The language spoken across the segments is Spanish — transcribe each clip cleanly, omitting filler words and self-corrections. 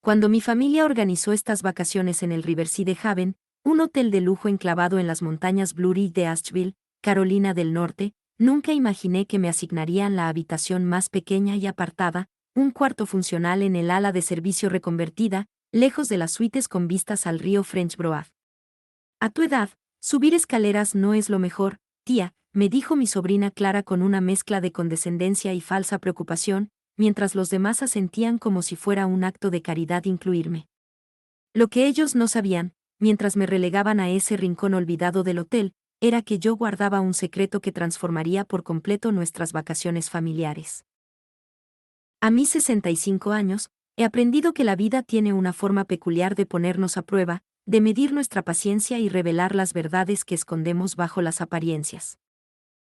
Cuando mi familia organizó estas vacaciones en el Riverside Haven, un hotel de lujo enclavado en las montañas Blue Ridge de Asheville, Carolina del Norte, nunca imaginé que me asignarían la habitación más pequeña y apartada, un cuarto funcional en el ala de servicio reconvertida, lejos de las suites con vistas al río French Broad. A tu edad, subir escaleras no es lo mejor, tía, me dijo mi sobrina Clara con una mezcla de condescendencia y falsa preocupación, mientras los demás asentían como si fuera un acto de caridad incluirme. Lo que ellos no sabían, mientras me relegaban a ese rincón olvidado del hotel, era que yo guardaba un secreto que transformaría por completo nuestras vacaciones familiares. A mis 65 años, he aprendido que la vida tiene una forma peculiar de ponernos a prueba, de medir nuestra paciencia y revelar las verdades que escondemos bajo las apariencias.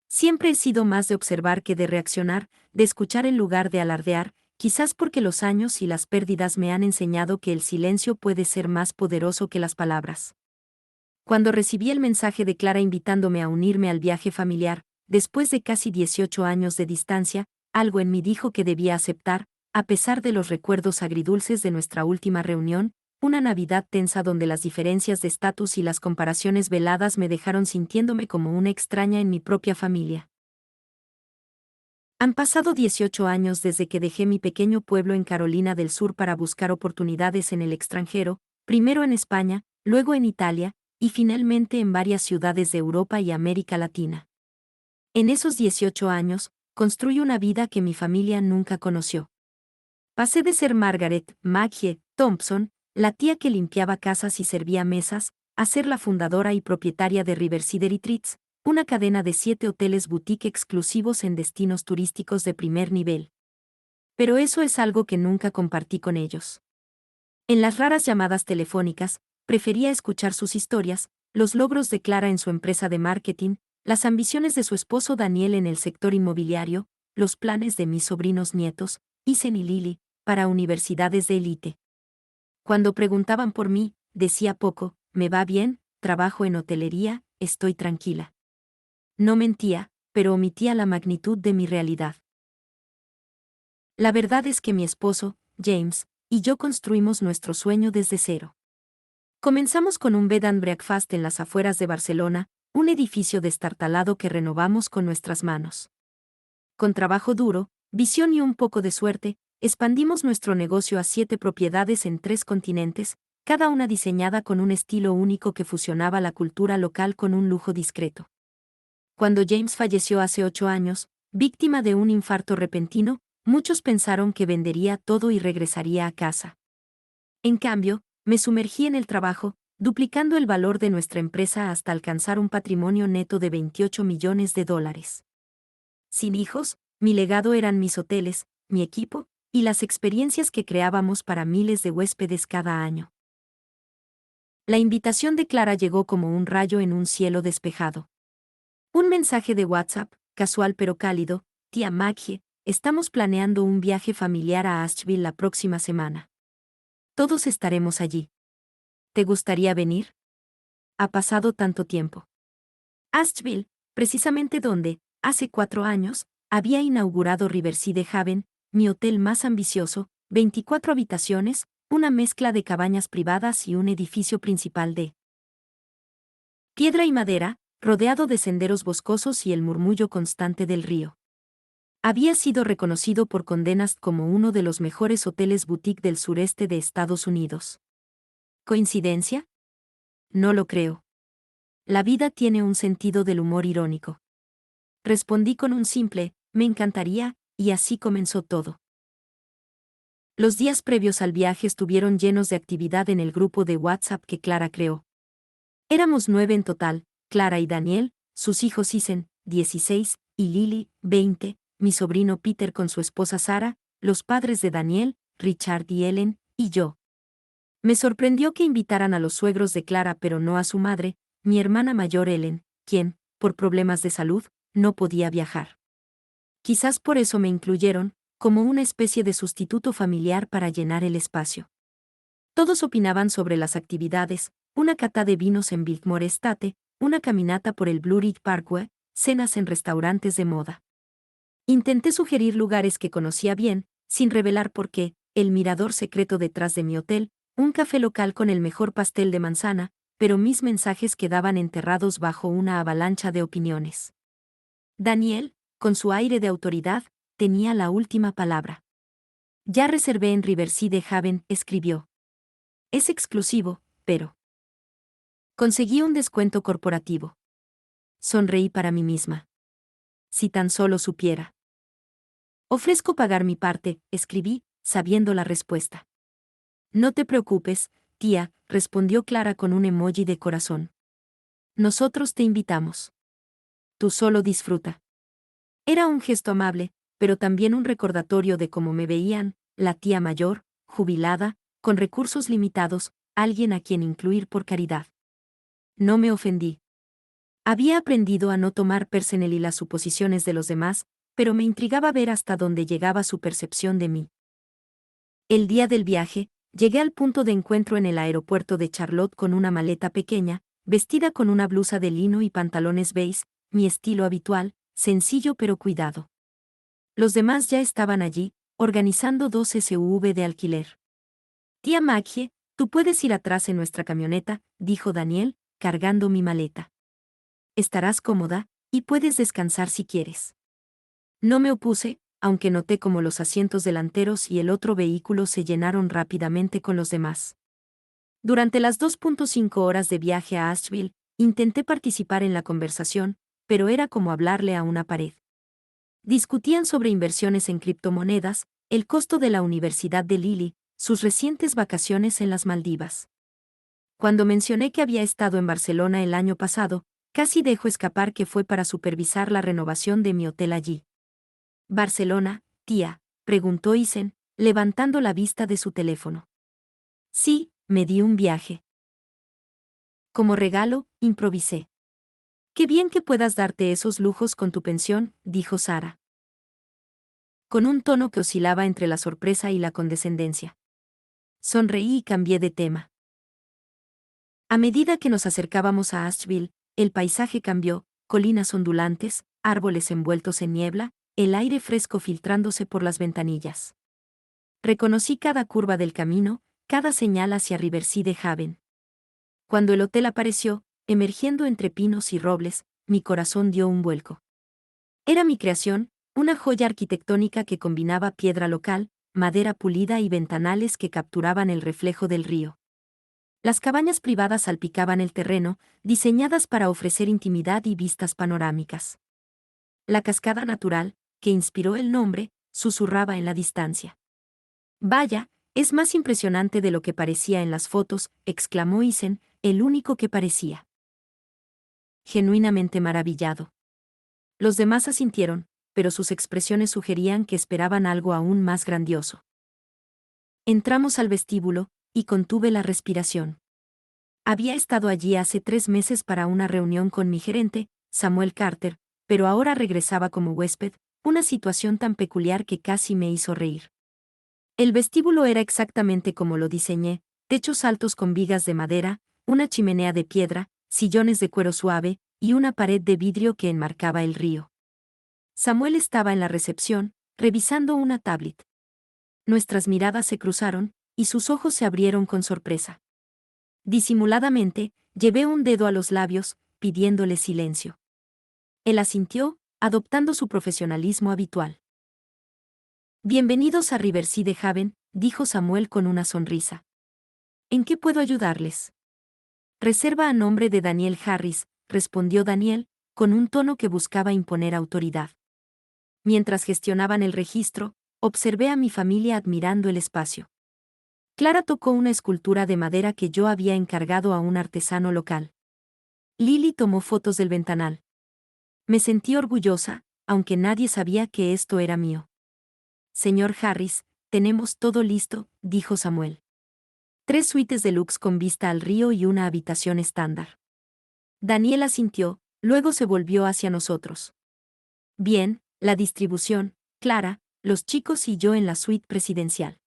Siempre he sido más de observar que de reaccionar, de escuchar en lugar de alardear, quizás porque los años y las pérdidas me han enseñado que el silencio puede ser más poderoso que las palabras. Cuando recibí el mensaje de Clara invitándome a unirme al viaje familiar, después de casi 18 años de distancia, algo en mí dijo que debía aceptar, a pesar de los recuerdos agridulces de nuestra última reunión, una Navidad tensa donde las diferencias de estatus y las comparaciones veladas me dejaron sintiéndome como una extraña en mi propia familia. Han pasado 18 años desde que dejé mi pequeño pueblo en Carolina del Sur para buscar oportunidades en el extranjero, primero en España, luego en Italia, y finalmente en varias ciudades de Europa y América Latina. En esos 18 años, construí una vida que mi familia nunca conoció. Pasé de ser Margaret Maggie Thompson, la tía que limpiaba casas y servía mesas, a ser la fundadora y propietaria de Riverside Retreats, una cadena de 7 hoteles boutique exclusivos en destinos turísticos de primer nivel. Pero eso es algo que nunca compartí con ellos. En las raras llamadas telefónicas, prefería escuchar sus historias, los logros de Clara en su empresa de marketing, las ambiciones de su esposo Daniel en el sector inmobiliario, los planes de mis sobrinos nietos, Isen y Lily, para universidades de élite. Cuando preguntaban por mí, decía poco, me va bien, trabajo en hotelería, estoy tranquila. No mentía, pero omitía la magnitud de mi realidad. La verdad es que mi esposo, James, y yo construimos nuestro sueño desde cero. Comenzamos con un bed and breakfast en las afueras de Barcelona, un edificio destartalado que renovamos con nuestras manos. Con trabajo duro, visión y un poco de suerte, expandimos nuestro negocio a 7 propiedades en 3 continentes, cada una diseñada con un estilo único que fusionaba la cultura local con un lujo discreto. Cuando James falleció hace 8 años, víctima de un infarto repentino, muchos pensaron que vendería todo y regresaría a casa. En cambio, me sumergí en el trabajo, duplicando el valor de nuestra empresa hasta alcanzar un patrimonio neto de $28 millones. Sin hijos, mi legado eran mis hoteles, mi equipo, y las experiencias que creábamos para miles de huéspedes cada año. La invitación de Clara llegó como un rayo en un cielo despejado. Un mensaje de WhatsApp, casual pero cálido: tía Maggie, estamos planeando un viaje familiar a Asheville la próxima semana. Todos estaremos allí. ¿Te gustaría venir? Ha pasado tanto tiempo. Asheville, precisamente donde, hace 4 años, había inaugurado Riverside Haven, mi hotel más ambicioso, 24 habitaciones, una mezcla de cabañas privadas y un edificio principal de piedra y madera, rodeado de senderos boscosos y el murmullo constante del río. Había sido reconocido por Condé Nast como uno de los mejores hoteles boutique del sureste de Estados Unidos. ¿Coincidencia? No lo creo. La vida tiene un sentido del humor irónico. Respondí con un simple, me encantaría, y así comenzó todo. Los días previos al viaje estuvieron llenos de actividad en el grupo de WhatsApp que Clara creó. Éramos 9 en total, Clara y Daniel, sus hijos Isen, 16, y Lily, 20, mi sobrino Peter con su esposa Sara, los padres de Daniel, Richard y Ellen, y yo. Me sorprendió que invitaran a los suegros de Clara pero no a su madre, mi hermana mayor Ellen, quien, por problemas de salud, no podía viajar. Quizás por eso me incluyeron, como una especie de sustituto familiar para llenar el espacio. Todos opinaban sobre las actividades: una cata de vinos en Biltmore Estate, una caminata por el Blue Ridge Parkway, cenas en restaurantes de moda. Intenté sugerir lugares que conocía bien, sin revelar por qué, el mirador secreto detrás de mi hotel, un café local con el mejor pastel de manzana, pero mis mensajes quedaban enterrados bajo una avalancha de opiniones. Daniel, con su aire de autoridad, tenía la última palabra. Ya reservé en Riverside Haven, escribió. Es exclusivo, pero conseguí un descuento corporativo. Sonreí para mí misma. Si tan solo supiera. Ofrezco pagar mi parte, escribí, sabiendo la respuesta. No te preocupes, tía, respondió Clara con un emoji de corazón. Nosotros te invitamos. Tú solo disfruta. Era un gesto amable, pero también un recordatorio de cómo me veían, la tía mayor, jubilada, con recursos limitados, alguien a quien incluir por caridad. No me ofendí. Había aprendido a no tomar personal las suposiciones de los demás, pero me intrigaba ver hasta dónde llegaba su percepción de mí. El día del viaje, llegué al punto de encuentro en el aeropuerto de Charlotte con una maleta pequeña, vestida con una blusa de lino y pantalones beige, mi estilo habitual, sencillo pero cuidado. Los demás ya estaban allí, organizando 2 SUV de alquiler. Tía Maggie, tú puedes ir atrás en nuestra camioneta, dijo Daniel, cargando mi maleta. Estarás cómoda, y puedes descansar si quieres. No me opuse, aunque noté cómo los asientos delanteros y el otro vehículo se llenaron rápidamente con los demás. Durante las 2.5 horas de viaje a Asheville, intenté participar en la conversación, pero era como hablarle a una pared. Discutían sobre inversiones en criptomonedas, el costo de la Universidad de Lily, sus recientes vacaciones en las Maldivas. Cuando mencioné que había estado en Barcelona el año pasado, casi dejo escapar que fue para supervisar la renovación de mi hotel allí. ¿Barcelona, tía?, preguntó Isen, levantando la vista de su teléfono. Sí, me di un viaje. Como regalo, improvisé. Qué bien que puedas darte esos lujos con tu pensión, dijo Sara, con un tono que oscilaba entre la sorpresa y la condescendencia. Sonreí y cambié de tema. A medida que nos acercábamos a Asheville, el paisaje cambió, colinas ondulantes, árboles envueltos en niebla, el aire fresco filtrándose por las ventanillas. Reconocí cada curva del camino, cada señal hacia Riverside Haven. Cuando el hotel apareció, emergiendo entre pinos y robles, mi corazón dio un vuelco. Era mi creación, una joya arquitectónica que combinaba piedra local, madera pulida y ventanales que capturaban el reflejo del río. Las cabañas privadas salpicaban el terreno, diseñadas para ofrecer intimidad y vistas panorámicas. La cascada natural, que inspiró el nombre, susurraba en la distancia. Vaya, es más impresionante de lo que parecía en las fotos, exclamó Isen, el único que parecía genuinamente maravillado. Los demás asintieron, pero sus expresiones sugerían que esperaban algo aún más grandioso. Entramos al vestíbulo, y contuve la respiración. Había estado allí hace 3 meses para una reunión con mi gerente, Samuel Carter, pero ahora regresaba como huésped, una situación tan peculiar que casi me hizo reír. El vestíbulo era exactamente como lo diseñé, techos altos con vigas de madera, una chimenea de piedra, sillones de cuero suave, y una pared de vidrio que enmarcaba el río. Samuel estaba en la recepción, revisando una tablet. Nuestras miradas se cruzaron, y sus ojos se abrieron con sorpresa. Disimuladamente, llevé un dedo a los labios, pidiéndole silencio. Él asintió, adoptando su profesionalismo habitual. Bienvenidos a Riverside Haven, dijo Samuel con una sonrisa. ¿En qué puedo ayudarles? Reserva a nombre de Daniel Harris, respondió Daniel, con un tono que buscaba imponer autoridad. Mientras gestionaban el registro, observé a mi familia admirando el espacio. Clara tocó una escultura de madera que yo había encargado a un artesano local. Lily tomó fotos del ventanal. Me sentí orgullosa, aunque nadie sabía que esto era mío. Señor Harris, tenemos todo listo, dijo Samuel. 3 suites deluxe con vista al río y una habitación estándar. Daniel asintió, luego se volvió hacia nosotros. Bien, la distribución, Clara, los chicos y yo en la suite presidencial.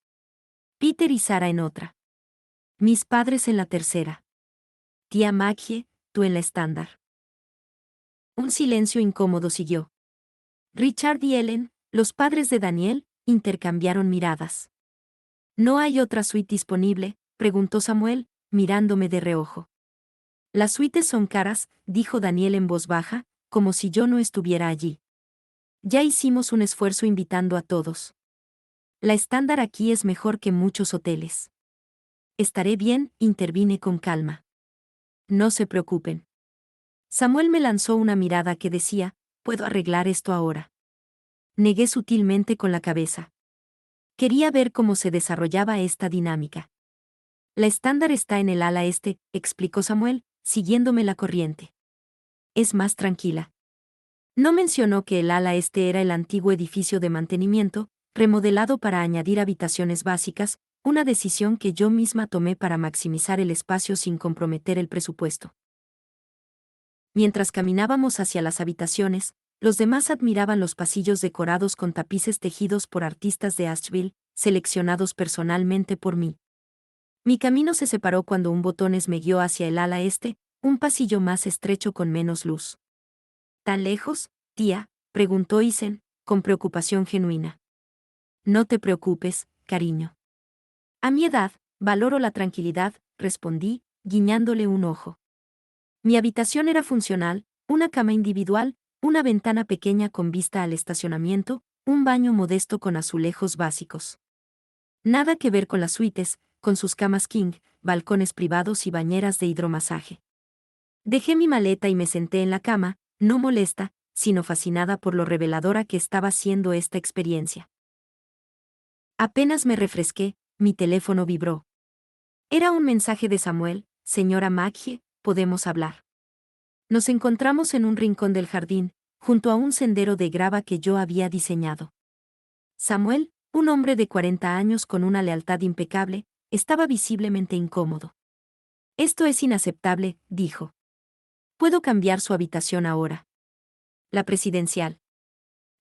Peter y Sara en otra. Mis padres en la tercera. Tía Maggie, tú en la estándar. Un silencio incómodo siguió. Richard y Ellen, los padres de Daniel, intercambiaron miradas. ¿No hay otra suite disponible?, preguntó Samuel, mirándome de reojo. Las suites son caras, dijo Daniel en voz baja, como si yo no estuviera allí. Ya hicimos un esfuerzo invitando a todos. La estándar aquí es mejor que muchos hoteles. Estaré bien, intervine con calma. No se preocupen. Samuel me lanzó una mirada que decía, puedo arreglar esto ahora. Negué sutilmente con la cabeza. Quería ver cómo se desarrollaba esta dinámica. La estándar está en el ala este, explicó Samuel, siguiéndome la corriente. Es más tranquila. No mencionó que el ala este era el antiguo edificio de mantenimiento, remodelado para añadir habitaciones básicas, una decisión que yo misma tomé para maximizar el espacio sin comprometer el presupuesto. Mientras caminábamos hacia las habitaciones, los demás admiraban los pasillos decorados con tapices tejidos por artistas de Asheville, seleccionados personalmente por mí. Mi camino se separó cuando un botones me guió hacia el ala este, un pasillo más estrecho con menos luz. ¿Tan lejos, tía?, preguntó Isen, con preocupación genuina. No te preocupes, cariño. A mi edad, valoro la tranquilidad, respondí, guiñándole un ojo. Mi habitación era funcional, una cama individual, una ventana pequeña con vista al estacionamiento, un baño modesto con azulejos básicos. Nada que ver con las suites, con sus camas king, balcones privados y bañeras de hidromasaje. Dejé mi maleta y me senté en la cama, no molesta, sino fascinada por lo reveladora que estaba siendo esta experiencia. Apenas me refresqué, mi teléfono vibró. Era un mensaje de Samuel: señora Maggie, podemos hablar. Nos encontramos en un rincón del jardín, junto a un sendero de grava que yo había diseñado. Samuel, un hombre de 40 años con una lealtad impecable, estaba visiblemente incómodo. Esto es inaceptable, dijo. ¿Puedo cambiar su habitación ahora? La presidencial.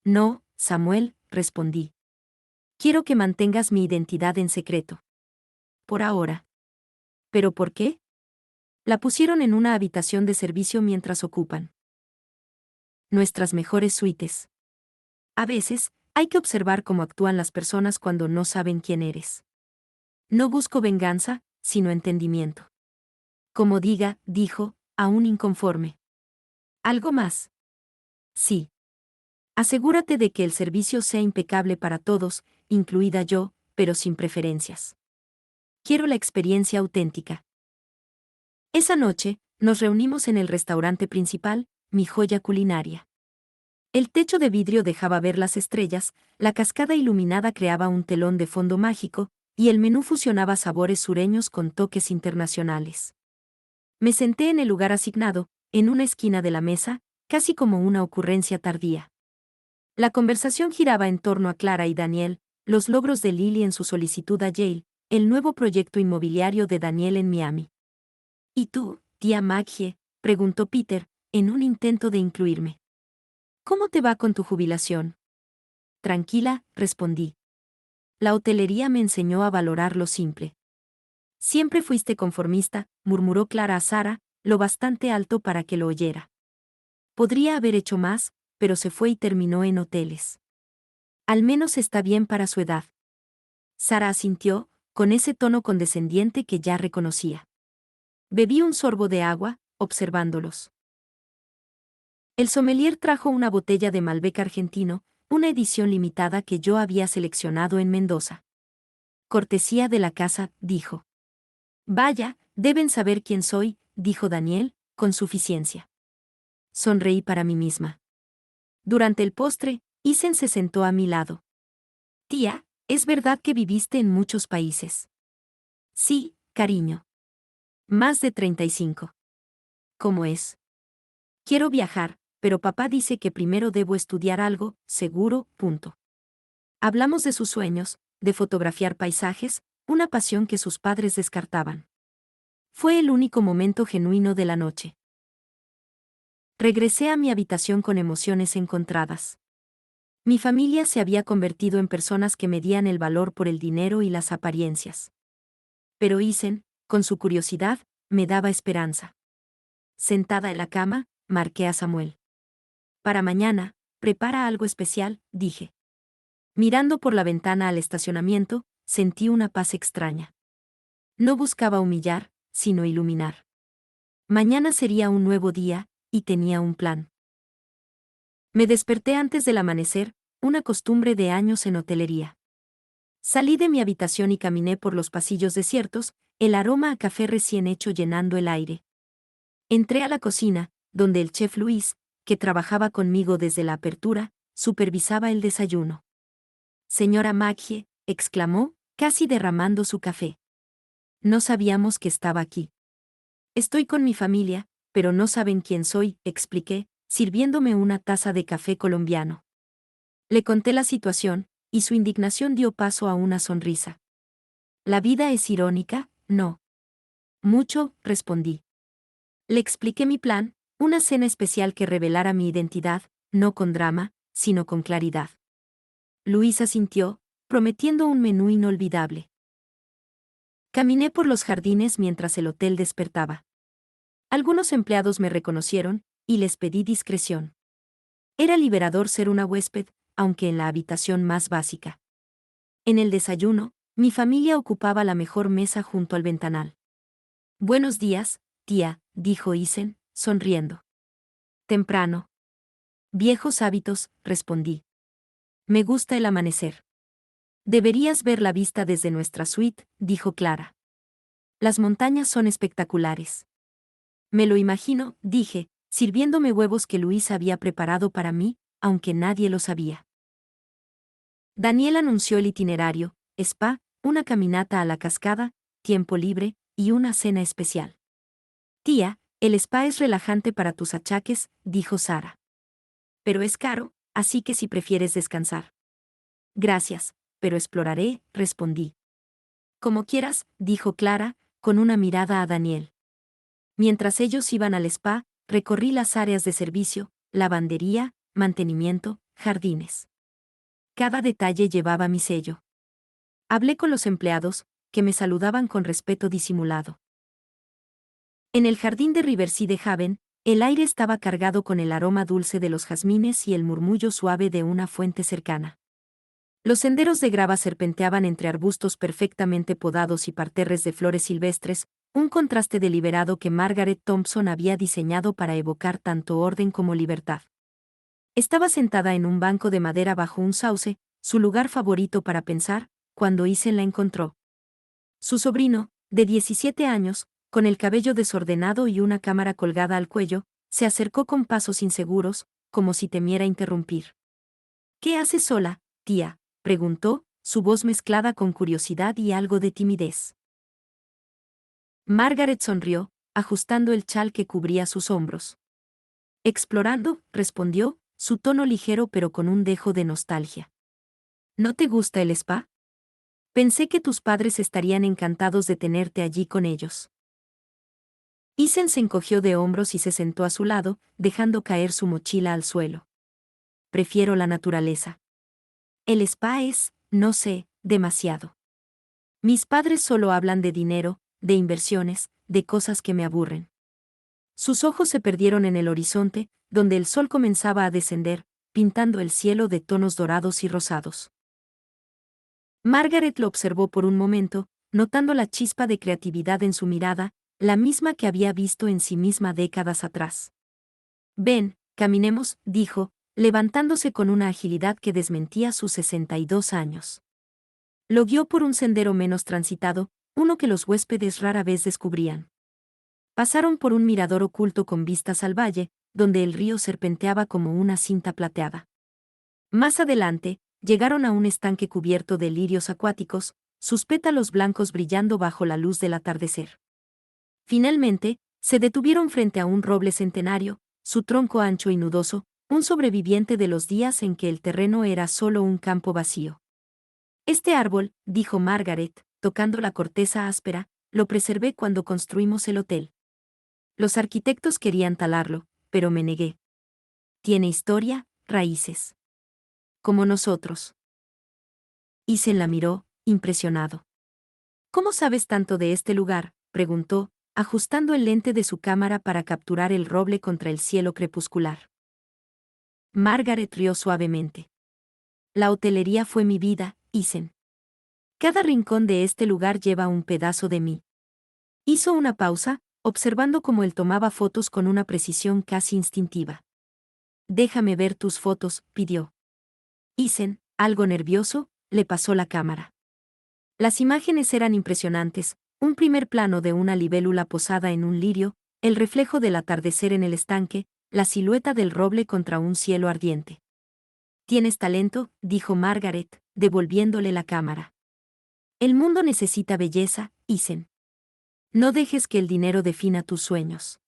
No, Samuel, respondí. Quiero que mantengas mi identidad en secreto. Por ahora. ¿Pero por qué? La pusieron en una habitación de servicio mientras ocupan nuestras mejores suites. A veces, hay que observar cómo actúan las personas cuando no saben quién eres. No busco venganza, sino entendimiento. Como diga, dijo, aún inconforme. ¿Algo más? Sí. Asegúrate de que el servicio sea impecable para todos, incluida yo, pero sin preferencias. Quiero la experiencia auténtica. Esa noche, nos reunimos en el restaurante principal, mi joya culinaria. El techo de vidrio dejaba ver las estrellas, la cascada iluminada creaba un telón de fondo mágico, y el menú fusionaba sabores sureños con toques internacionales. Me senté en el lugar asignado, en una esquina de la mesa, casi como una ocurrencia tardía. La conversación giraba en torno a Clara y Daniel, los logros de Lily en su solicitud a Yale, el nuevo proyecto inmobiliario de Daniel en Miami. ¿Y tú, tía Maggie?, preguntó Peter, en un intento de incluirme. ¿Cómo te va con tu jubilación? Tranquila, respondí. La hotelería me enseñó a valorar lo simple. Siempre fuiste conformista, murmuró Clara a Sara, lo bastante alto para que lo oyera. Podría haber hecho más, pero se fue y terminó en hoteles. Al menos está bien para su edad. Sara asintió, con ese tono condescendiente que ya reconocía. Bebí un sorbo de agua, observándolos. El sommelier trajo una botella de Malbec argentino, una edición limitada que yo había seleccionado en Mendoza. Cortesía de la casa, dijo. Vaya, deben saber quién soy, dijo Daniel, con suficiencia. Sonreí para mí misma. Durante el postre, Isen se sentó a mi lado. Tía, ¿es verdad que viviste en muchos países? Sí, cariño. Más de 35. ¿Cómo es? Quiero viajar, pero papá dice que primero debo estudiar algo, seguro, punto. Hablamos de sus sueños, de fotografiar paisajes, una pasión que sus padres descartaban. Fue el único momento genuino de la noche. Regresé a mi habitación con emociones encontradas. Mi familia se había convertido en personas que medían el valor por el dinero y las apariencias. Pero Isen, con su curiosidad, me daba esperanza. Sentada en la cama, marqué a Samuel. Para mañana, prepara algo especial, dije. Mirando por la ventana al estacionamiento, sentí una paz extraña. No buscaba humillar, sino iluminar. Mañana sería un nuevo día, y tenía un plan. Me desperté antes del amanecer, una costumbre de años en hotelería. Salí de mi habitación y caminé por los pasillos desiertos, el aroma a café recién hecho llenando el aire. Entré a la cocina, donde el chef Luis, que trabajaba conmigo desde la apertura, supervisaba el desayuno. Señora Maggie, exclamó, casi derramando su café. No sabíamos que estaba aquí. Estoy con mi familia, pero no saben quién soy, expliqué, sirviéndome una taza de café colombiano. Le conté la situación, y su indignación dio paso a una sonrisa. ¿La vida es irónica? No. Mucho, respondí. Le expliqué mi plan, una cena especial que revelara mi identidad, no con drama, sino con claridad. Luis asintió, prometiendo un menú inolvidable. Caminé por los jardines mientras el hotel despertaba. Algunos empleados me reconocieron, y les pedí discreción. Era liberador ser una huésped, aunque en la habitación más básica. En el desayuno, mi familia ocupaba la mejor mesa junto al ventanal. Buenos días, tía, dijo Isen, sonriendo. Temprano. Viejos hábitos, respondí. Me gusta el amanecer. Deberías ver la vista desde nuestra suite, dijo Clara. Las montañas son espectaculares. Me lo imagino, dije, sirviéndome huevos que Luis había preparado para mí, aunque nadie lo sabía. Daniel anunció el itinerario: spa, una caminata a la cascada, tiempo libre, y una cena especial. Tía, el spa es relajante para tus achaques, dijo Sara. Pero es caro, así que si prefieres descansar. Gracias, pero exploraré, respondí. Como quieras, dijo Clara, con una mirada a Daniel. Mientras ellos iban al spa, recorrí las áreas de servicio, lavandería, mantenimiento, jardines. Cada detalle llevaba mi sello. Hablé con los empleados, que me saludaban con respeto disimulado. En el jardín de Riverside Haven, el aire estaba cargado con el aroma dulce de los jazmines y el murmullo suave de una fuente cercana. Los senderos de grava serpenteaban entre arbustos perfectamente podados y parterres de flores silvestres, un contraste deliberado que Margaret Thompson había diseñado para evocar tanto orden como libertad. Estaba sentada en un banco de madera bajo un sauce, su lugar favorito para pensar, cuando Isen la encontró. Su sobrino, de 17 años, con el cabello desordenado y una cámara colgada al cuello, se acercó con pasos inseguros, como si temiera interrumpir. ¿Qué haces sola, tía?, preguntó, su voz mezclada con curiosidad y algo de timidez. Margaret sonrió, ajustando el chal que cubría sus hombros. Explorando, respondió, su tono ligero pero con un dejo de nostalgia. ¿No te gusta el spa? Pensé que tus padres estarían encantados de tenerte allí con ellos. Isen se encogió de hombros y se sentó a su lado, dejando caer su mochila al suelo. Prefiero la naturaleza. El spa es, no sé, demasiado. Mis padres solo hablan de dinero, de inversiones, de cosas que me aburren. Sus ojos se perdieron en el horizonte, donde el sol comenzaba a descender, pintando el cielo de tonos dorados y rosados. Margaret lo observó por un momento, notando la chispa de creatividad en su mirada, la misma que había visto en sí misma décadas atrás. Ven, caminemos, dijo, levantándose con una agilidad que desmentía sus 62 años. Lo guió por un sendero menos transitado, uno que los huéspedes rara vez descubrían. Pasaron por un mirador oculto con vistas al valle, donde el río serpenteaba como una cinta plateada. Más adelante, llegaron a un estanque cubierto de lirios acuáticos, sus pétalos blancos brillando bajo la luz del atardecer. Finalmente, se detuvieron frente a un roble centenario, su tronco ancho y nudoso, un sobreviviente de los días en que el terreno era solo un campo vacío. Este árbol, dijo Margaret, tocando la corteza áspera, lo preservé cuando construimos el hotel. Los arquitectos querían talarlo, pero me negué. Tiene historia, raíces. Como nosotros. Isen la miró, impresionado. ¿Cómo sabes tanto de este lugar?, preguntó, ajustando el lente de su cámara para capturar el roble contra el cielo crepuscular. Margaret rió suavemente. La hotelería fue mi vida, Isen. Cada rincón de este lugar lleva un pedazo de mí. Hizo una pausa, observando cómo él tomaba fotos con una precisión casi instintiva. Déjame ver tus fotos, pidió. Isen, algo nervioso, le pasó la cámara. Las imágenes eran impresionantes, un primer plano de una libélula posada en un lirio, el reflejo del atardecer en el estanque, la silueta del roble contra un cielo ardiente. Tienes talento, dijo Margaret, devolviéndole la cámara. El mundo necesita belleza, Isen. No dejes que el dinero defina tus sueños.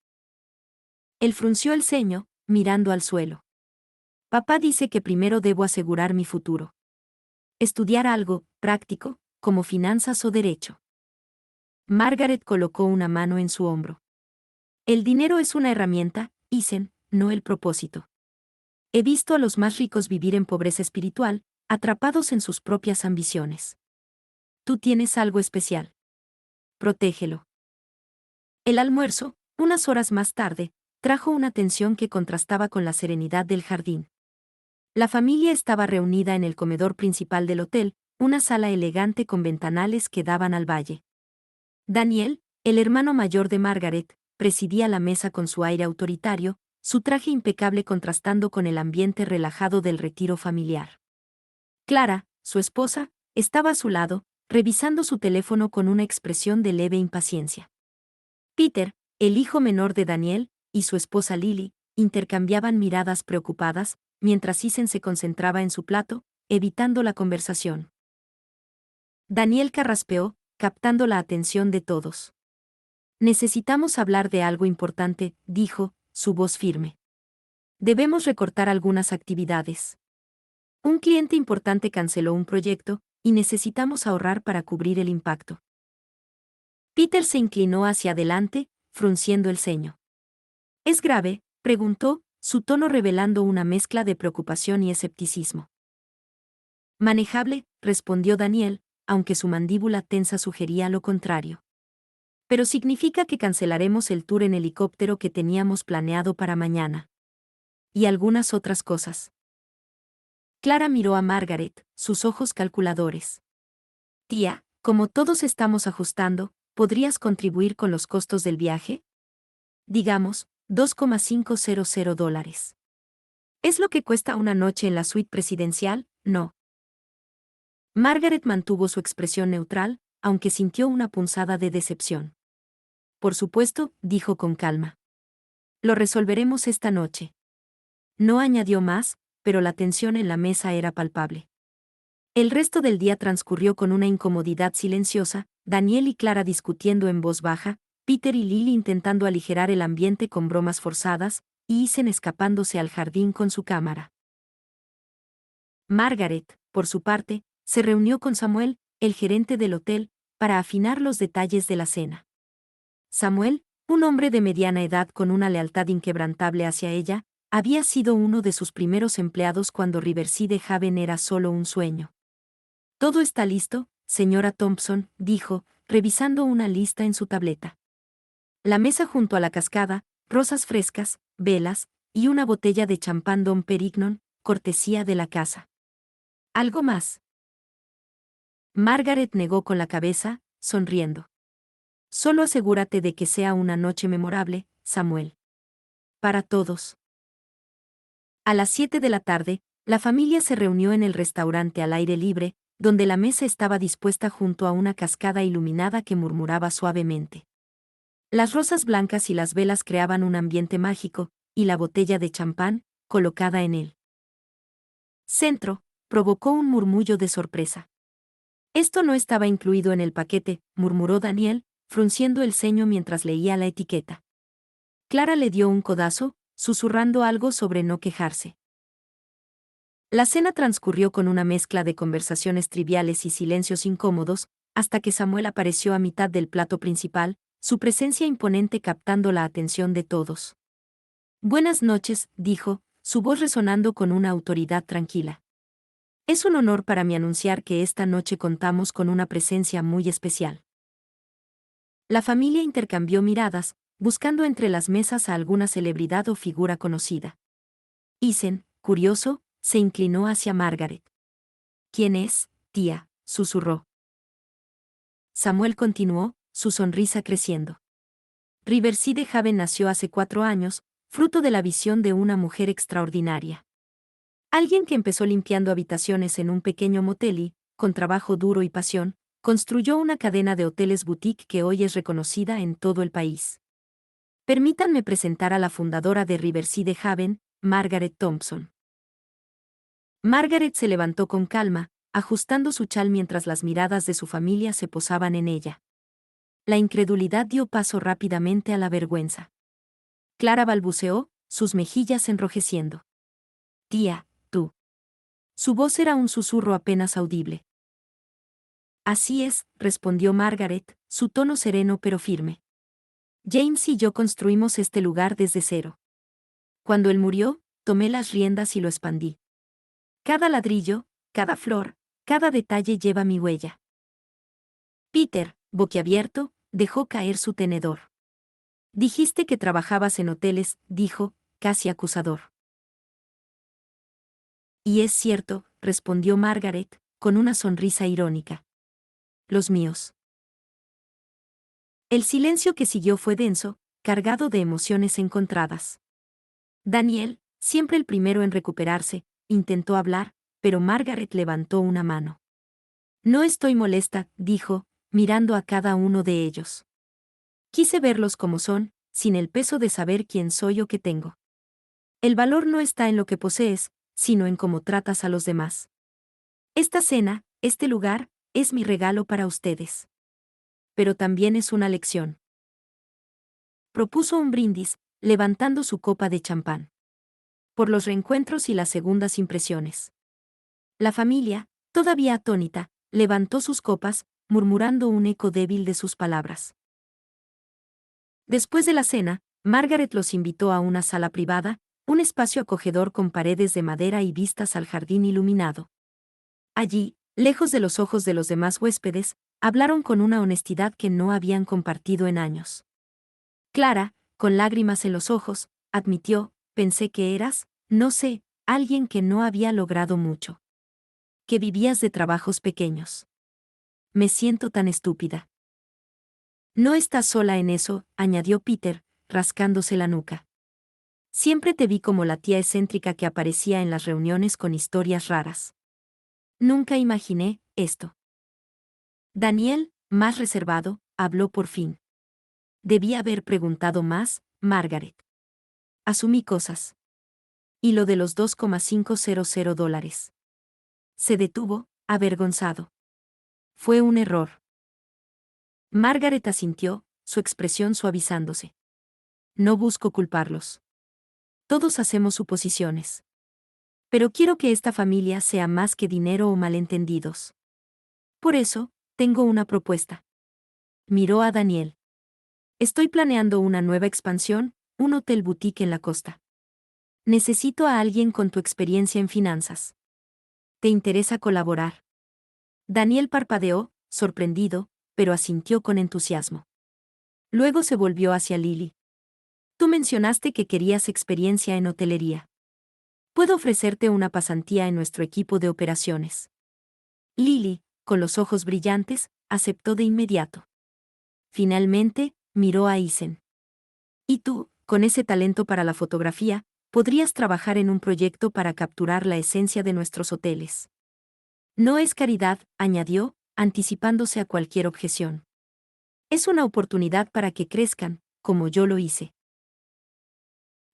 Él frunció el ceño, mirando al suelo. Papá dice que primero debo asegurar mi futuro. Estudiar algo, práctico, como finanzas o derecho. Margaret colocó una mano en su hombro. El dinero es una herramienta, Isen, no el propósito. He visto a los más ricos vivir en pobreza espiritual, atrapados en sus propias ambiciones. Tú tienes algo especial. Protégelo. El almuerzo, unas horas más tarde, trajo una tensión que contrastaba con la serenidad del jardín. La familia estaba reunida en el comedor principal del hotel, una sala elegante con ventanales que daban al valle. Daniel, el hermano mayor de Margaret, presidía la mesa con su aire autoritario, su traje impecable contrastando con el ambiente relajado del retiro familiar. Clara, su esposa, estaba a su lado, revisando su teléfono con una expresión de leve impaciencia. Peter, el hijo menor de Daniel, y su esposa Lily, intercambiaban miradas preocupadas, mientras Isen se concentraba en su plato, evitando la conversación. Daniel carraspeó, captando la atención de todos. Necesitamos hablar de algo importante, dijo, su voz firme. Debemos recortar algunas actividades. Un cliente importante canceló un proyecto, y necesitamos ahorrar para cubrir el impacto. Peter se inclinó hacia adelante, frunciendo el ceño. ¿Es grave?, preguntó, su tono revelando una mezcla de preocupación y escepticismo. Manejable, respondió Daniel, aunque su mandíbula tensa sugería lo contrario. Pero significa que cancelaremos el tour en helicóptero que teníamos planeado para mañana. Y algunas otras cosas. Clara miró a Margaret, sus ojos calculadores. Tía, como todos estamos ajustando, ¿podrías contribuir con los costos del viaje? Digamos, $2,500. ¿Es lo que cuesta una noche en la suite presidencial? No. Margaret mantuvo su expresión neutral, aunque sintió una punzada de decepción. Por supuesto, dijo con calma. Lo resolveremos esta noche. No añadió más, pero la tensión en la mesa era palpable. El resto del día transcurrió con una incomodidad silenciosa, Daniel y Clara discutiendo en voz baja, Peter y Lily intentando aligerar el ambiente con bromas forzadas, y Isen escapándose al jardín con su cámara. Margaret, por su parte, se reunió con Samuel, el gerente del hotel, para afinar los detalles de la cena. Samuel, un hombre de mediana edad con una lealtad inquebrantable hacia ella, había sido uno de sus primeros empleados cuando Riverside Haven era solo un sueño. Todo está listo, señora Thompson, dijo, revisando una lista en su tableta. La mesa junto a la cascada, rosas frescas, velas, y una botella de champán Dom Perignon, cortesía de la casa. ¿Algo más? Margaret negó con la cabeza, sonriendo. Solo asegúrate de que sea una noche memorable, Samuel. Para todos. A las 7 de la tarde, la familia se reunió en el restaurante al aire libre, donde la mesa estaba dispuesta junto a una cascada iluminada que murmuraba suavemente. Las rosas blancas y las velas creaban un ambiente mágico, y la botella de champán, colocada en el centro, provocó un murmullo de sorpresa. Esto no estaba incluido en el paquete, murmuró Daniel, frunciendo el ceño mientras leía la etiqueta. Clara le dio un codazo, susurrando algo sobre no quejarse. La cena transcurrió con una mezcla de conversaciones triviales y silencios incómodos, hasta que Samuel apareció a mitad del plato principal, su presencia imponente captando la atención de todos. Buenas noches, dijo, su voz resonando con una autoridad tranquila. Es un honor para mí anunciar que esta noche contamos con una presencia muy especial. La familia intercambió miradas, buscando entre las mesas a alguna celebridad o figura conocida. Isen, curioso, se inclinó hacia Margaret. ¿Quién es, tía?, susurró. Samuel continuó, su sonrisa creciendo. Riverside Haven nació hace 4 años, fruto de la visión de una mujer extraordinaria. Alguien que empezó limpiando habitaciones en un pequeño motel y, con trabajo duro y pasión, construyó una cadena de hoteles boutique que hoy es reconocida en todo el país. Permítanme presentar a la fundadora de Riverside Haven, Margaret Thompson. Margaret se levantó con calma, ajustando su chal mientras las miradas de su familia se posaban en ella. La incredulidad dio paso rápidamente a la vergüenza. Clara balbuceó, sus mejillas enrojeciendo. Tía, tú. Su voz era un susurro apenas audible. Así es, respondió Margaret, su tono sereno pero firme. James y yo construimos este lugar desde cero. Cuando él murió, tomé las riendas y lo expandí. Cada ladrillo, cada flor, cada detalle lleva mi huella. Peter, boquiabierto, dejó caer su tenedor. Dijiste que trabajabas en hoteles, dijo, casi acusador. Y es cierto, respondió Margaret, con una sonrisa irónica. Los míos. El silencio que siguió fue denso, cargado de emociones encontradas. Daniel, siempre el primero en recuperarse, intentó hablar, pero Margaret levantó una mano. No estoy molesta, dijo, mirando a cada uno de ellos. Quise verlos como son, sin el peso de saber quién soy o qué tengo. El valor no está en lo que posees, sino en cómo tratas a los demás. Esta cena, este lugar, es mi regalo para ustedes. Pero también es una lección. Propuso un brindis, levantando su copa de champán. Por los reencuentros y las segundas impresiones. La familia, todavía atónita, levantó sus copas, murmurando un eco débil de sus palabras. Después de la cena, Margaret los invitó a una sala privada, un espacio acogedor con paredes de madera y vistas al jardín iluminado. Allí, lejos de los ojos de los demás huéspedes, hablaron con una honestidad que no habían compartido en años. Clara, con lágrimas en los ojos, admitió, pensé que eras, no sé, alguien que no había logrado mucho. Que vivías de trabajos pequeños. Me siento tan estúpida. No estás sola en eso, añadió Peter, rascándose la nuca. Siempre te vi como la tía excéntrica que aparecía en las reuniones con historias raras. Nunca imaginé esto. Daniel, más reservado, habló por fin. Debí haber preguntado más, Margaret. Asumí cosas. Y lo de los $2,500. Se detuvo, avergonzado. Fue un error. Margaret asintió, su expresión suavizándose. No busco culparlos. Todos hacemos suposiciones. Pero quiero que esta familia sea más que dinero o malentendidos. Por eso, tengo una propuesta. Miró a Daniel. Estoy planeando una nueva expansión, un hotel boutique en la costa. Necesito a alguien con tu experiencia en finanzas. ¿Te interesa colaborar? Daniel parpadeó, sorprendido, pero asintió con entusiasmo. Luego se volvió hacia Lily. Tú mencionaste que querías experiencia en hotelería. Puedo ofrecerte una pasantía en nuestro equipo de operaciones. Lily, con los ojos brillantes, aceptó de inmediato. Finalmente, miró a Isen. Y tú, con ese talento para la fotografía, podrías trabajar en un proyecto para capturar la esencia de nuestros hoteles. No es caridad, añadió, anticipándose a cualquier objeción. Es una oportunidad para que crezcan, como yo lo hice.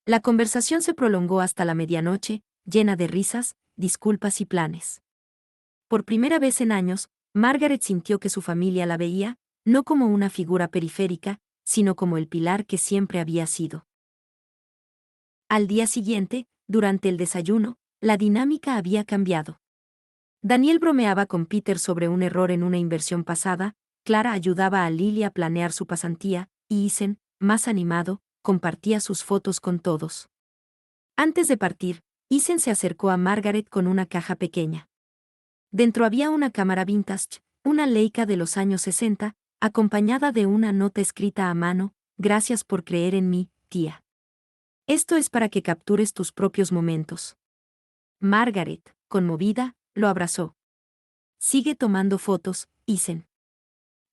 La conversación se prolongó hasta la medianoche, llena de risas, disculpas y planes. Por primera vez en años, Margaret sintió que su familia la veía, no como una figura periférica, sino como el pilar que siempre había sido. Al día siguiente, durante el desayuno, la dinámica había cambiado. Daniel bromeaba con Peter sobre un error en una inversión pasada, Clara ayudaba a Lily a planear su pasantía, y Isen, más animado, compartía sus fotos con todos. Antes de partir, Isen se acercó a Margaret con una caja pequeña. Dentro había una cámara vintage, una Leica de los años 60, acompañada de una nota escrita a mano: gracias por creer en mí, tía. Esto es para que captures tus propios momentos. Margaret, conmovida, lo abrazó. Sigue tomando fotos, Isen.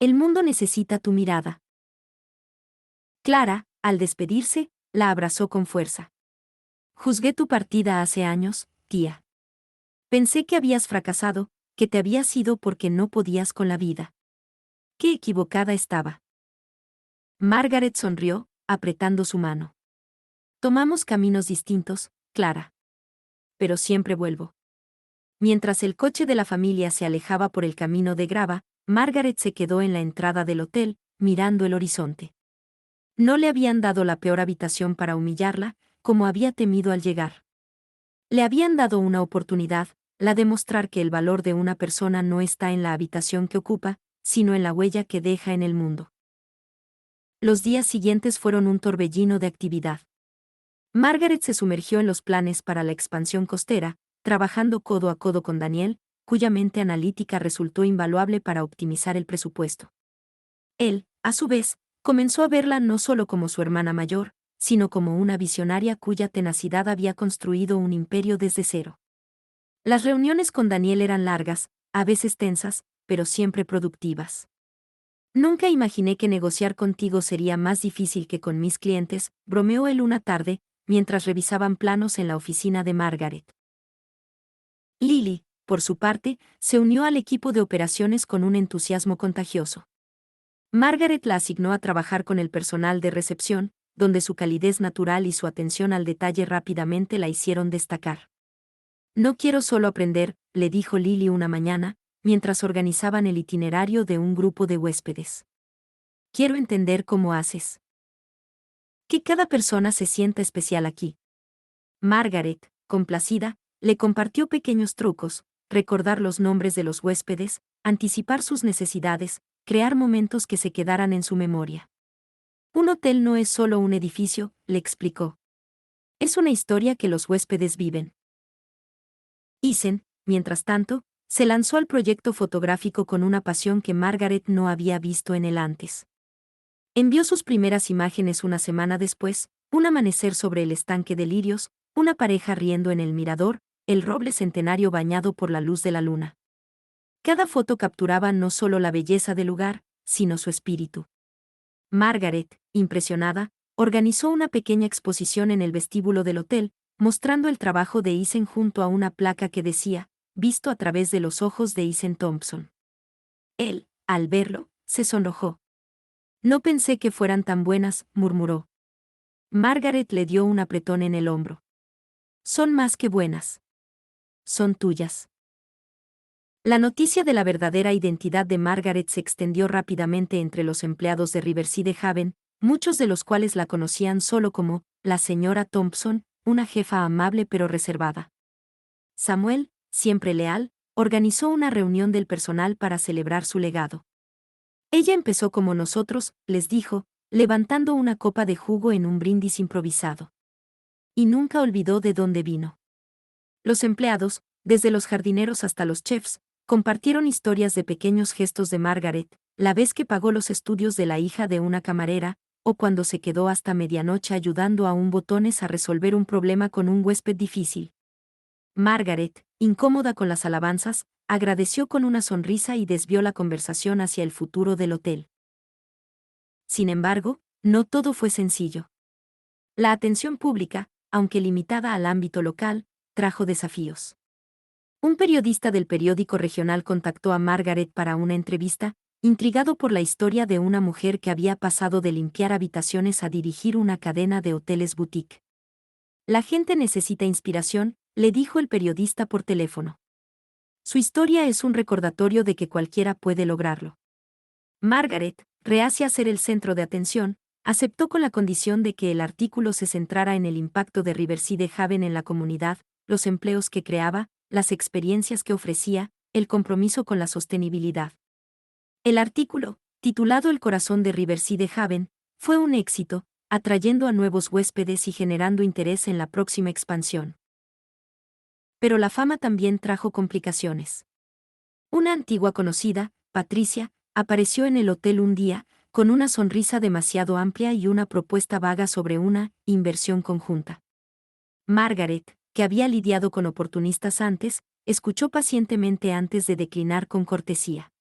El mundo necesita tu mirada. Clara, al despedirse, la abrazó con fuerza. Juzgué tu partida hace años, tía. Pensé que habías fracasado, que te habías ido porque no podías con la vida. Qué equivocada estaba. Margaret sonrió, apretando su mano. Tomamos caminos distintos, Clara. Pero siempre vuelvo. Mientras el coche de la familia se alejaba por el camino de grava, Margaret se quedó en la entrada del hotel, mirando el horizonte. No le habían dado la peor habitación para humillarla, como había temido al llegar. Le habían dado una oportunidad, la de mostrar que el valor de una persona no está en la habitación que ocupa, sino en la huella que deja en el mundo. Los días siguientes fueron un torbellino de actividad. Margaret se sumergió en los planes para la expansión costera, trabajando codo a codo con Daniel, cuya mente analítica resultó invaluable para optimizar el presupuesto. Él, a su vez, comenzó a verla no solo como su hermana mayor, sino como una visionaria cuya tenacidad había construido un imperio desde cero. Las reuniones con Daniel eran largas, a veces tensas, pero siempre productivas. Nunca imaginé que negociar contigo sería más difícil que con mis clientes, bromeó él una tarde, mientras revisaban planos en la oficina de Margaret. Lily, por su parte, se unió al equipo de operaciones con un entusiasmo contagioso. Margaret la asignó a trabajar con el personal de recepción, donde su calidez natural y su atención al detalle rápidamente la hicieron destacar. No quiero solo aprender, le dijo Lily una mañana, mientras organizaban el itinerario de un grupo de huéspedes. Quiero entender cómo haces. Que cada persona se sienta especial aquí. Margaret, complacida, le compartió pequeños trucos, recordar los nombres de los huéspedes, anticipar sus necesidades, crear momentos que se quedaran en su memoria. Un hotel no es solo un edificio, le explicó. Es una historia que los huéspedes viven. Isen, mientras tanto, se lanzó al proyecto fotográfico con una pasión que Margaret no había visto en él antes. Envió sus primeras imágenes una semana después, un amanecer sobre el estanque de lirios, una pareja riendo en el mirador, el roble centenario bañado por la luz de la luna. Cada foto capturaba no solo la belleza del lugar, sino su espíritu. Margaret, impresionada, organizó una pequeña exposición en el vestíbulo del hotel, mostrando el trabajo de Isen junto a una placa que decía, visto a través de los ojos de Isen Thompson. Él, al verlo, se sonrojó. No pensé que fueran tan buenas, murmuró. Margaret le dio un apretón en el hombro. Son más que buenas. Son tuyas. La noticia de la verdadera identidad de Margaret se extendió rápidamente entre los empleados de Riverside Haven, muchos de los cuales la conocían solo como la señora Thompson, una jefa amable pero reservada. Samuel, siempre leal, organizó una reunión del personal para celebrar su legado. Ella empezó como nosotros, les dijo, levantando una copa de jugo en un brindis improvisado. Y nunca olvidó de dónde vino. Los empleados, desde los jardineros hasta los chefs, compartieron historias de pequeños gestos de Margaret, la vez que pagó los estudios de la hija de una camarera, o cuando se quedó hasta medianoche ayudando a un botones a resolver un problema con un huésped difícil. Margaret, incómoda con las alabanzas, agradeció con una sonrisa y desvió la conversación hacia el futuro del hotel. Sin embargo, no todo fue sencillo. La atención pública, aunque limitada al ámbito local, trajo desafíos. Un periodista del periódico regional contactó a Margaret para una entrevista, intrigado por la historia de una mujer que había pasado de limpiar habitaciones a dirigir una cadena de hoteles boutique. La gente necesita inspiración, le dijo el periodista por teléfono. Su historia es un recordatorio de que cualquiera puede lograrlo. Margaret, reacia a ser el centro de atención, aceptó con la condición de que el artículo se centrara en el impacto de Riverside Haven en la comunidad, los empleos que creaba, las experiencias que ofrecía, el compromiso con la sostenibilidad. El artículo, titulado El corazón de Riverside Haven, fue un éxito, atrayendo a nuevos huéspedes y generando interés en la próxima expansión. Pero la fama también trajo complicaciones. Una antigua conocida, Patricia, apareció en el hotel un día, con una sonrisa demasiado amplia y una propuesta vaga sobre una inversión conjunta. Margaret, que había lidiado con oportunistas antes, escuchó pacientemente antes de declinar con cortesía.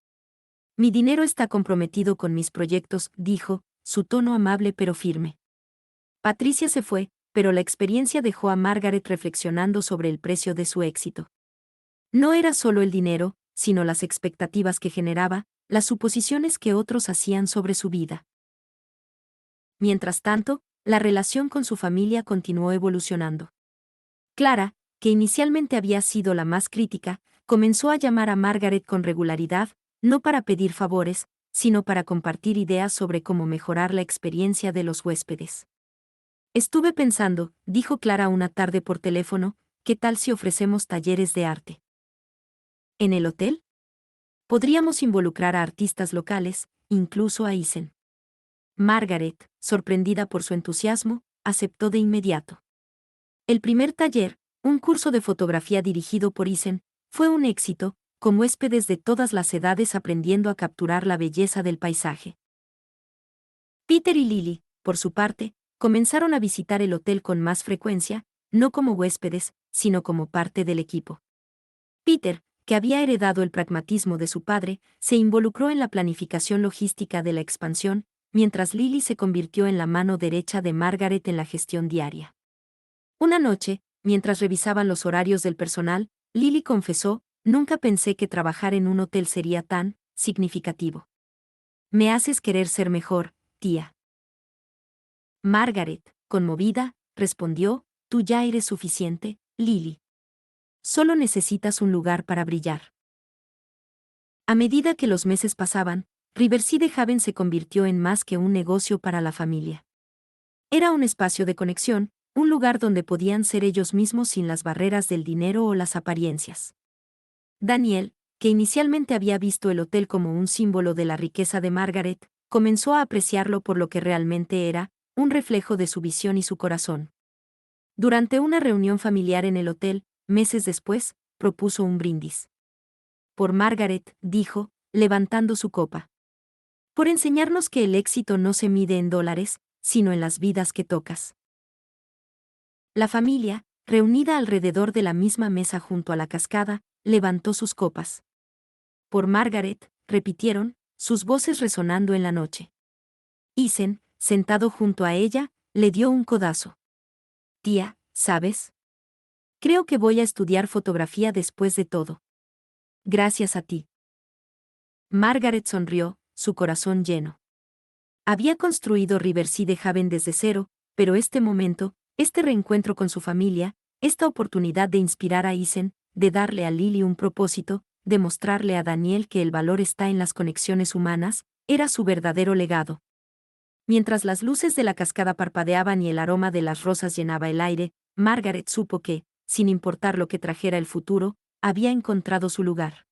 Mi dinero está comprometido con mis proyectos, dijo, su tono amable pero firme. Patricia se fue, pero la experiencia dejó a Margaret reflexionando sobre el precio de su éxito. No era solo el dinero, sino las expectativas que generaba, las suposiciones que otros hacían sobre su vida. Mientras tanto, la relación con su familia continuó evolucionando. Clara, que inicialmente había sido la más crítica, comenzó a llamar a Margaret con regularidad, no para pedir favores, sino para compartir ideas sobre cómo mejorar la experiencia de los huéspedes. Estuve pensando, dijo Clara una tarde por teléfono, ¿qué tal si ofrecemos talleres de arte? ¿En el hotel? Podríamos involucrar a artistas locales, incluso a Isen. Margaret, sorprendida por su entusiasmo, aceptó de inmediato. El primer taller, un curso de fotografía dirigido por Isen, fue un éxito, con huéspedes de todas las edades aprendiendo a capturar la belleza del paisaje. Peter y Lily, por su parte, comenzaron a visitar el hotel con más frecuencia, no como huéspedes, sino como parte del equipo. Peter, que había heredado el pragmatismo de su padre, se involucró en la planificación logística de la expansión, mientras Lily se convirtió en la mano derecha de Margaret en la gestión diaria. Una noche, mientras revisaban los horarios del personal, Lily confesó, nunca pensé que trabajar en un hotel sería tan significativo. Me haces querer ser mejor, tía. Margaret, conmovida, respondió, tú ya eres suficiente, Lily. Solo necesitas un lugar para brillar. A medida que los meses pasaban, Riverside Haven se convirtió en más que un negocio para la familia. Era un espacio de conexión, un lugar donde podían ser ellos mismos sin las barreras del dinero o las apariencias. Daniel, que inicialmente había visto el hotel como un símbolo de la riqueza de Margaret, comenzó a apreciarlo por lo que realmente era, un reflejo de su visión y su corazón. Durante una reunión familiar en el hotel, meses después, propuso un brindis. Por Margaret, dijo, levantando su copa. Por enseñarnos que el éxito no se mide en dólares, sino en las vidas que tocas. La familia, reunida alrededor de la misma mesa junto a la cascada, levantó sus copas. Por Margaret, repitieron, sus voces resonando en la noche. Isen, sentado junto a ella, le dio un codazo. Tía, ¿sabes? Creo que voy a estudiar fotografía después de todo. Gracias a ti. Margaret sonrió, su corazón lleno. Había construido Riverside Haven desde cero, pero este momento, este reencuentro con su familia, esta oportunidad de inspirar a Isen, de darle a Lily un propósito, de mostrarle a Daniel que el valor está en las conexiones humanas, era su verdadero legado. Mientras las luces de la cascada parpadeaban y el aroma de las rosas llenaba el aire, Margaret supo que, sin importar lo que trajera el futuro, había encontrado su lugar.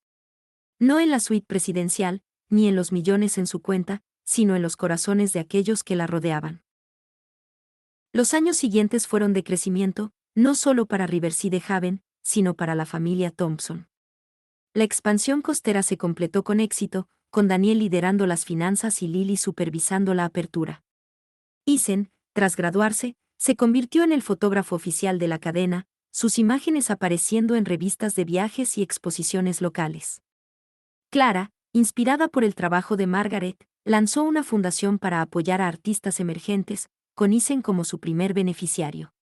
No en la suite presidencial, ni en los millones en su cuenta, sino en los corazones de aquellos que la rodeaban. Los años siguientes fueron de crecimiento, no solo para Riverside Haven, sino para la familia Thompson. La expansión costera se completó con éxito, con Daniel liderando las finanzas y Lily supervisando la apertura. Isen, tras graduarse, se convirtió en el fotógrafo oficial de la cadena, sus imágenes apareciendo en revistas de viajes y exposiciones locales. Clara, inspirada por el trabajo de Margaret, lanzó una fundación para apoyar a artistas emergentes, con Isen como su primer beneficiario.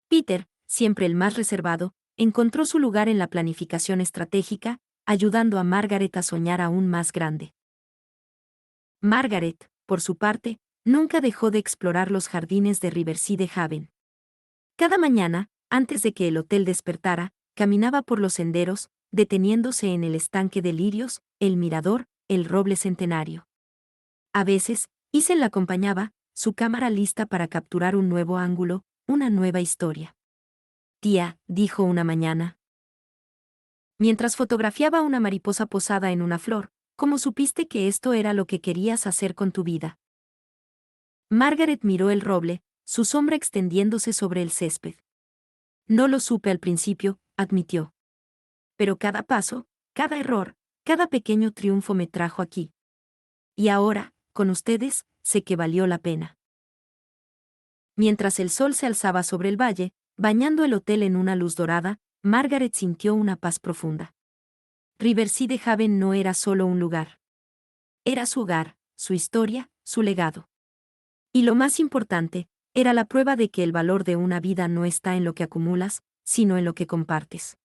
Peter, siempre el más reservado, encontró su lugar en la planificación estratégica, ayudando a Margaret a soñar aún más grande. Margaret, por su parte, nunca dejó de explorar los jardines de Riverside Haven. Cada mañana, antes de que el hotel despertara, caminaba por los senderos, deteniéndose en el estanque de lirios, el mirador, el roble centenario. A veces, Isen la acompañaba, su cámara lista para capturar un nuevo ángulo, una nueva historia. Tía, dijo una mañana. Mientras fotografiaba una mariposa posada en una flor, ¿cómo supiste que esto era lo que querías hacer con tu vida? Margaret miró el roble, su sombra extendiéndose sobre el césped. No lo supe al principio, admitió. Pero cada paso, cada error, cada pequeño triunfo me trajo aquí. Y ahora, con ustedes, sé que valió la pena. Mientras el sol se alzaba sobre el valle, bañando el hotel en una luz dorada, Margaret sintió una paz profunda. Riverside Haven no era solo un lugar. Era su hogar, su historia, su legado. Y lo más importante, era la prueba de que el valor de una vida no está en lo que acumulas, sino en lo que compartes.